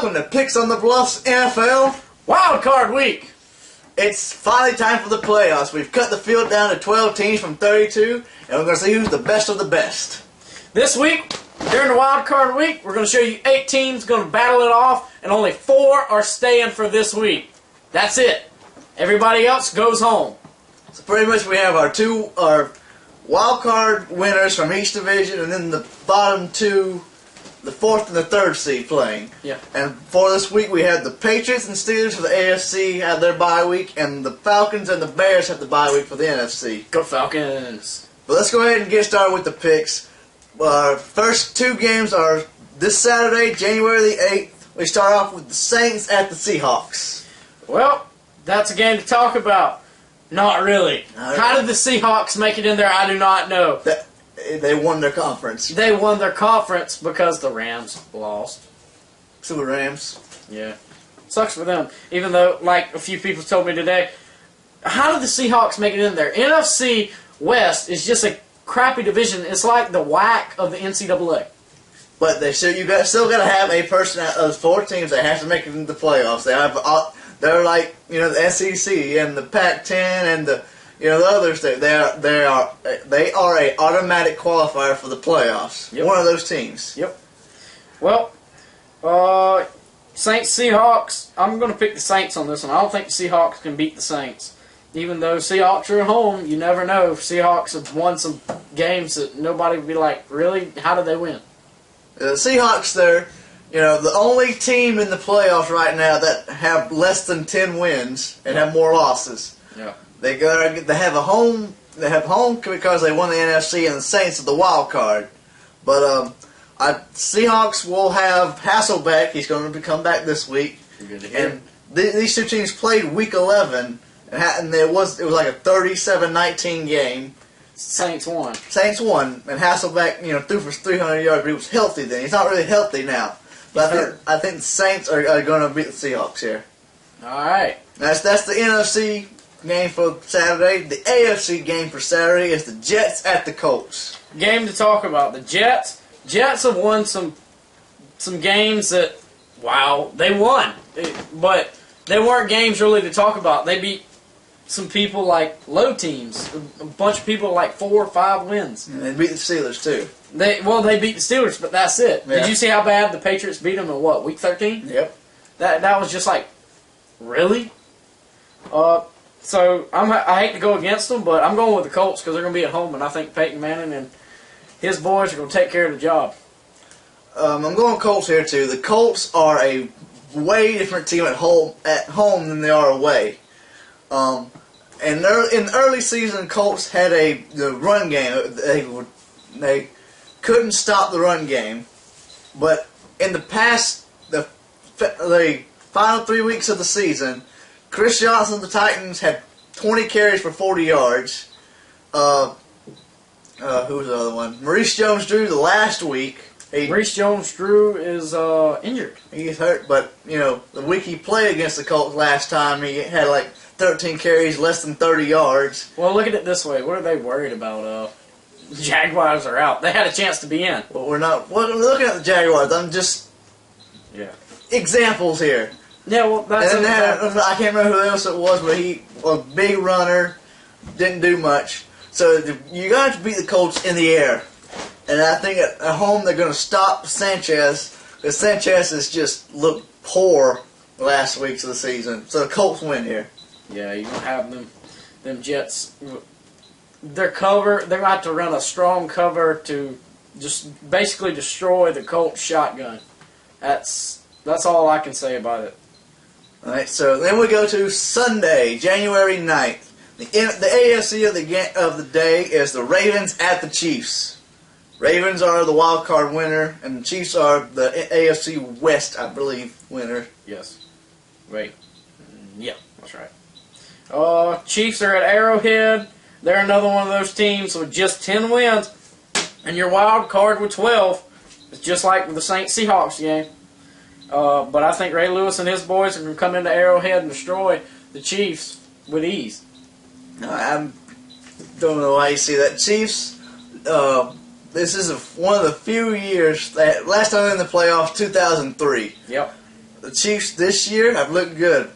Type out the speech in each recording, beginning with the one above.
Welcome to Picks on the Bluffs NFL Wild Card Week. It's finally time for the playoffs. We've cut the field down to 12 teams from 32, and we're going to see who's the best of the best. This week, during the Wild Card Week, we're going to show you 8 teams going to battle it off, and only 4 are staying for this week. That's it. Everybody else goes home. So pretty much we have our wild card winners from each division, and then the bottom 2, the 4th and the 3rd seed playing. Yeah. And for this week we have the Patriots and Steelers for the AFC have their bye week, and the Falcons and the Bears have the bye week for the NFC. Go Falcons. But let's go ahead and get started with the picks. Our first 2 games are this Saturday, January the 8th. We start off with the Saints at the Seahawks. Well, that's a game to talk about. Not really. How did the Seahawks make it in there? I do not know. They won their conference. They won their conference because the Rams lost. So the Rams. Yeah. Sucks for them. Even though, like a few people told me today, how did the Seahawks make it in there? NFC West is just a crappy division. It's like the WAC of the NCAA. But still got to have a person out of those 4 teams that has to make it into the playoffs. They're like, the SEC and the Pac-10 and the others. They are a automatic qualifier for the playoffs. Yep. One of those teams. Yep. Well, Saints Seahawks. I'm going to pick the Saints on this one. I don't think the Seahawks can beat the Saints. Even though Seahawks are at home, you never know. Seahawks have won some games that nobody would be like, really? How did they win? The Seahawks, they're the only team in the playoffs right now that have less than 10 wins and have more losses. Yeah. They have home because they won the NFC, and the Saints are the wild card. But Seahawks will have Hasselbeck. He's going to come back this week. Good to hear. And these 2 teams played Week 11, and it was like a 37-19 game. Saints won. Saints won, and Hasselbeck threw for 300 yards, but he was healthy then. He's not really healthy now. But I think the Saints are going to beat the Seahawks here. All right. That's the NFC game for Saturday. The AFC game for Saturday is the Jets at the Colts. Game to talk about. The Jets. Jets have won some games that, wow, they won. But they weren't games really to talk about. They beat some people like low teams. A bunch of people like 4 or 5 wins. And they beat the Steelers too. They beat the Steelers, but that's it. Yeah. Did you see how bad the Patriots beat them in what, week 13? Yep. That was just like, really? So I hate to go against them, but I'm going with the Colts because they're going to be at home, and I think Peyton Manning and his boys are going to take care of the job. I'm going Colts here too. The Colts are a way different team at home than they are away. And in the early season, Colts had the run game. They couldn't stop the run game, but in the final 3 weeks of the season, Chris Johnson of the Titans had 20 carries for 40 yards. Who was the other one? Maurice Jones-Drew the last week. Maurice Jones-Drew is injured. He's hurt, but the week he played against the Colts last time, he had like 13 carries, less than 30 yards. Well, look at it this way. What are they worried about? Jaguars are out. They had a chance to be in. Well, we're not. Well, I'm looking at the Jaguars. I'm just examples here. Yeah, well, that's. And I can't remember who else it was, but he a big runner, didn't do much. So you got to beat the Colts in the air, and I think at home they're going to stop Sanchez because Sanchez has just looked poor the last weeks of the season. So the Colts win here. Yeah, you're gonna have them Jets. They're going to have to run a strong cover to just basically destroy the Colts shotgun. That's all I can say about it. All right, so then we go to Sunday, January 9th. The AFC of the day is the Ravens at the Chiefs. Ravens are the wild card winner, and the Chiefs are the AFC West, I believe, winner. Yes. Wait. Yeah, that's right. Chiefs are at Arrowhead. They're another one of those teams with just 10 wins, and your wild card with 12. It's just like the Saints-Seahawks game. But I think Ray Lewis and his boys are going to come into Arrowhead and destroy the Chiefs with ease. I don't know why you see that. Chiefs, this is one of the few years that last time in the playoffs, 2003. Yep. the Chiefs this year have looked good.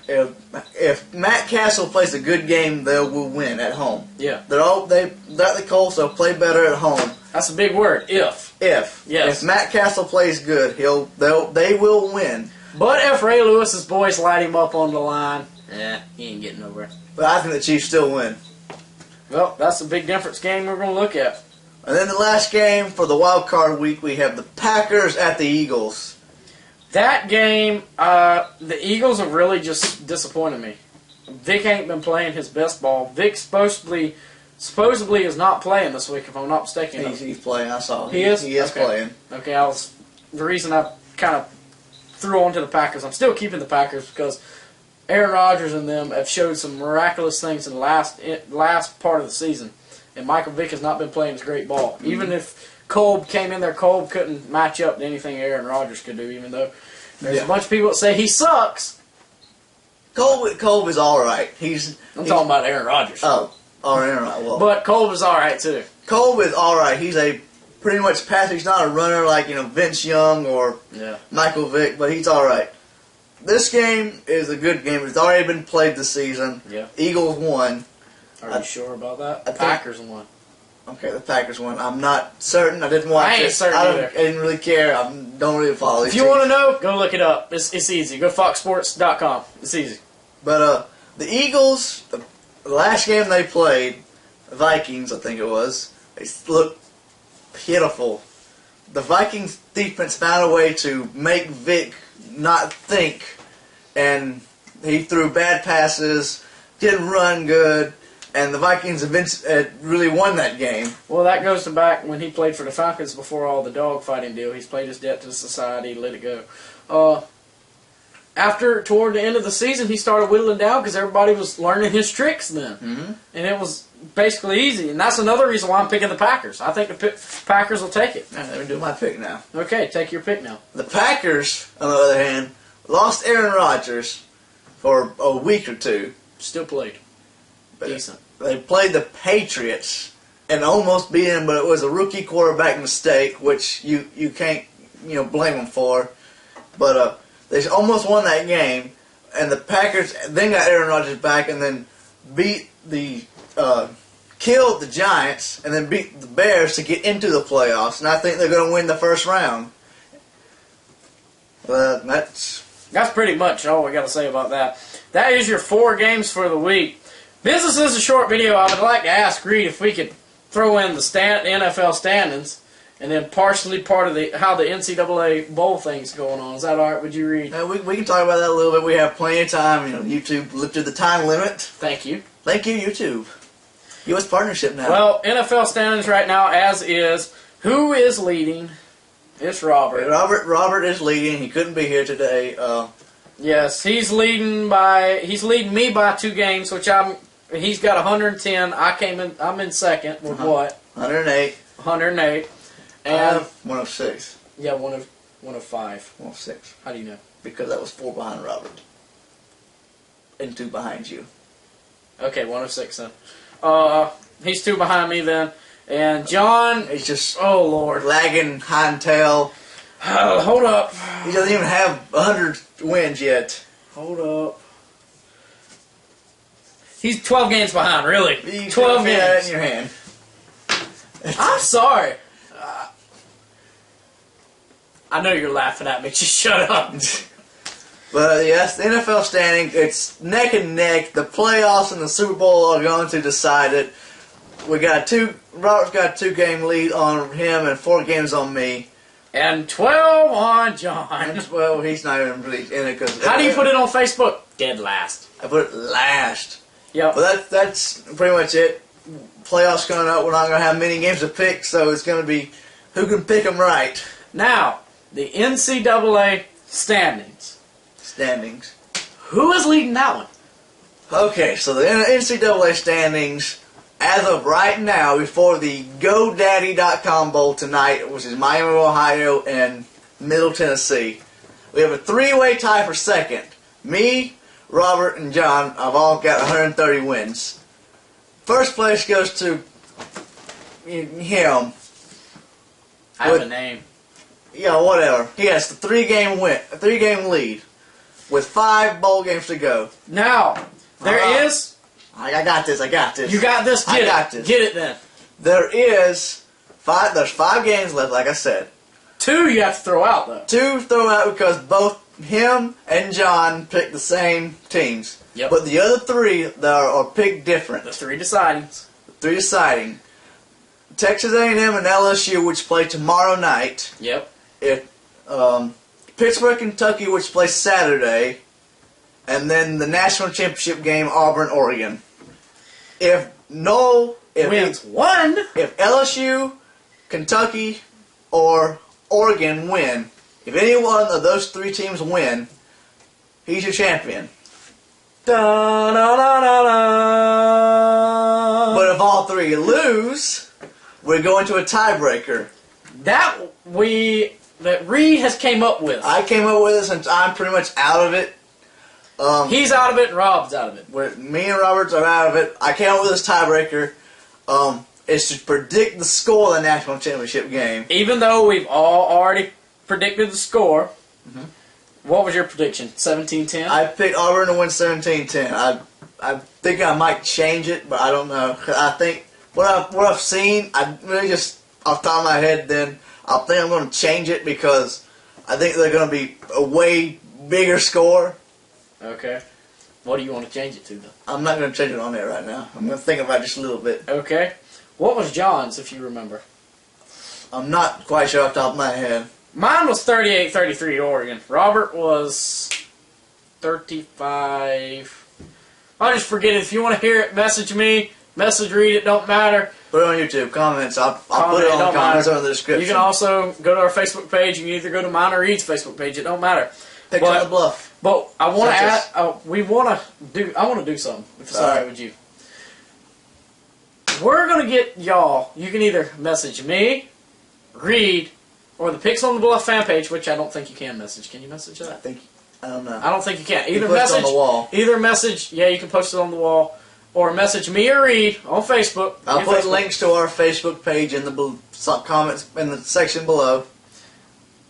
If Matt Castle plays a good game, they will win at home. Yeah. They're the Colts. They'll play better at home. That's a big word. If. Yes. If Matt Castle plays good, they will win. But if Ray Lewis's boys light him up on the line, he ain't getting nowhere. But I think the Chiefs still win. Well, that's a big difference game we're going to look at. And then the last game for the wild card week, we have the Packers at the Eagles. That game, the Eagles have really just disappointed me. Vic ain't been playing his best ball. Vic supposedly is not playing this week, if I'm not mistaken. He's playing. I saw. He is. He is playing. Okay, the reason I kind of threw on to the Packers. I'm still keeping the Packers because Aaron Rodgers and them have showed some miraculous things in the last part of the season. And Michael Vick has not been playing his great ball. Mm-hmm. Even if Kolb came in there, Kolb couldn't match up to anything Aaron Rodgers could do, even though there's a bunch of people that say he sucks. Kolb is all right. I'm talking about Aaron Rodgers. Oh, Aaron Rodgers. Well, but Kolb is all right, too. Kolb is all right. He's a pretty much passer. He's not a runner like Vince Young or Michael Vick, but he's all right. This game is a good game. It's already been played this season. Yeah. Eagles won. Are you sure about that? The Packers won. Okay, the Packers won. I'm not certain. I didn't watch it. I ain't certain either. I didn't really care. I don't really follow these If you want to know, go look it up. It's easy. Go foxsports.com. It's easy. But the Eagles, the last game they played, the Vikings, I think it was, they looked pitiful. The Vikings defense found a way to make Vic not think, and he threw bad passes, didn't run good, and the Vikings eventually really won that game. Well, that goes to back when he played for the Falcons before all the dogfighting deal. He's played his debt to society, let it go. Toward the end of the season, he started whittling down because everybody was learning his tricks then. Mm-hmm. And it was basically easy. And that's another reason why I'm picking the Packers. I think the Packers will take it. Let me do my pick now. Okay, take your pick now. The Packers, on the other hand, lost Aaron Rodgers for a week or two. Still played. Decent. They played the Patriots and almost beat them, but it was a rookie quarterback mistake, which you can't blame them for. But they almost won that game, and the Packers then got Aaron Rodgers back, and then killed the Giants, and then beat the Bears to get into the playoffs. And I think they're going to win the first round. That's pretty much all we got to say about that. That is your 4 games for the week. Business is a short video. I would like to ask Reed if we could throw in the NFL standings and then partially part of how the NCAA bowl thing's going on. Is that all right? Would you, Reed? We can talk about that a little bit. We have plenty of time. YouTube lifted the time limit. Thank you. Thank you, YouTube. U.S. partnership now. Well, NFL standings right now as is. Who is leading? It's Robert. Robert is leading. He couldn't be here today. Yes, he's leading me by 2 games, which he's got 110. I'm in second with what? 108. 108. And I have 106. Yeah, 105. 106. How do you know? Because I was 4 behind Robert. And 2 behind you. Okay, 106 then. He's 2 behind me then. And John, he's just Lord, lagging hind tail. Hold up. He doesn't even have 100 wins yet. Hold up. He's 12 games behind, really. 12 games. That in your hand. I'm sorry. I know you're laughing at me. Just shut up. But yes, the NFL standing, it's neck and neck. The playoffs and the Super Bowl are going to decide it. Robert's got a 2-game lead on him and 4 games on me. And 12 on John. Well, he's not even really in it. How do you put it on Facebook? Dead last. I put it last. Yep. But that's pretty much it. Playoffs coming up. We're not going to have many games to pick, so it's going to be who can pick them right. Now, the NCAA standings. Who is leading that one? Okay, so the NCAA standings, as of right now, before the GoDaddy.com Bowl tonight, which is Miami, Ohio, and Middle Tennessee, we have a 3-way tie for second. Me, Robert, and John have all got 130 wins. First place goes to him. I have a name. Yeah, whatever. He has the three-game lead with 5 bowl games to go. Now, there is... I got this. You got this. Get it then. There's 5 games left, like I said. 2 you have to throw out, though. 2 throw out because both him and John picked the same teams. Yep. But the other 3 that are picked different. The 3 decidings. 3 deciding. Texas A&M and LSU, which play tomorrow night. Yep. Pittsburgh, Kentucky, which plays Saturday. And then the national championship game, Auburn, Oregon. If LSU, Kentucky, or Oregon win, if any one of those 3 teams win, he's your champion. Da, da, da, da, da. But if all 3 lose, we're going to a tiebreaker. That Reed has came up with. I came up with it since I'm pretty much out of it. He's out of it and Rob's out of it. Me and Roberts are out of it. I came up with this tiebreaker. It's to predict the score of the national championship game. Even though we've all already predicted the score, what was your prediction? 17-10? I picked Auburn to win 17-10. I think I might change it, but I don't know. I think what I've seen, I really just off the top of my head, then I think I'm going to change it because I think they're going to be a way bigger score. Okay. What do you want to change it to, though? I'm not going to change it on there right now. I'm going to think about it just a little bit. Okay. What was John's, if you remember? I'm not quite sure off the top of my head. Mine was 38-33 Oregon. Robert was 35. I'll just forget it. If you want to hear it, message me. Message Reed. It don't matter. Put it on YouTube. Comments. I'll put it on the comments or in the description. You can also go to our Facebook page. You can either go to mine or Reed's Facebook page. It don't matter. Pick on the Bluff. But I want to add. I want to do something. If it's alright with you. We're gonna get y'all. You can either message me, Reed, or the Picks on the Bluff fan page, which I don't think you can message. Can you message that? I don't know. I don't think you can. Either post message it on the wall. Either message. Yeah, you can post it on the wall, or message me or Reed on Facebook. I'll put links to our Facebook page in the comments in the section below.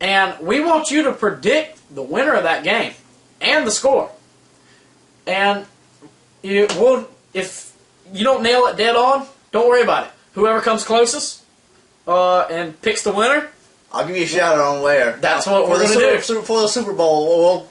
And we want you to predict the winner of that game and the score. And if you don't nail it dead on, don't worry about it. Whoever comes closest and picks the winner, I'll give you a shout out on where. That's what we're going to do. For the Super Bowl, we'll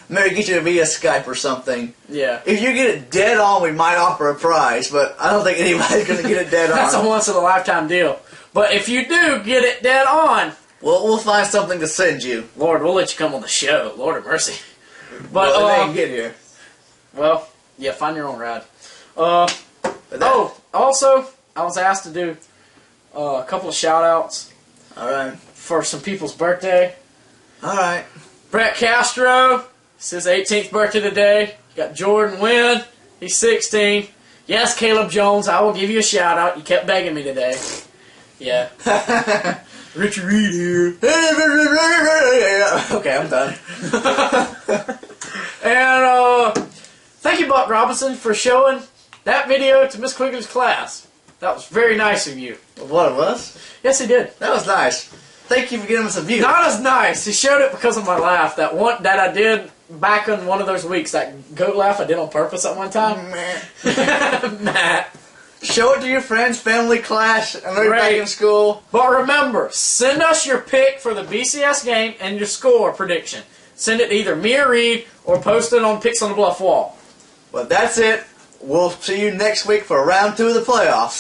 maybe get you via Skype or something. Yeah. If you get it dead on, we might offer a prize, but I don't think anybody's going to get it dead on. That's a once-in-a-lifetime deal. But if you do get it dead on, we'll find something to send you. Lord, we'll let you come on the show. Lord have mercy. But they ain't get here. Well, yeah, find your own ride. Also, I was asked to do a couple of shout-outs. All right. For some people's birthday. All right. Brett Castro, it's his 18th birthday today. You got Jordan Wynn, he's 16. Yes, Caleb Jones, I will give you a shout-out. You kept begging me today. Yeah. Richard Reed here. Okay, I'm done. And thank you, Buck Robinson, for showing that video to Miss Quigley's class. That was very nice of you. What, it was? Yes, he did. That was nice. Thank you for giving us a view. Not as nice. He showed it because of my laugh. That I did back in one of those weeks. That goat laugh I did on purpose at one time. Matt. Show it to your friends, family, class, and they're back in school. But remember, send us your pick for the BCS game and your score prediction. Send it to either me or Reed, or post it on Picks on the Bluff wall. Well, that's it. We'll see you next week for round 2 of the playoffs.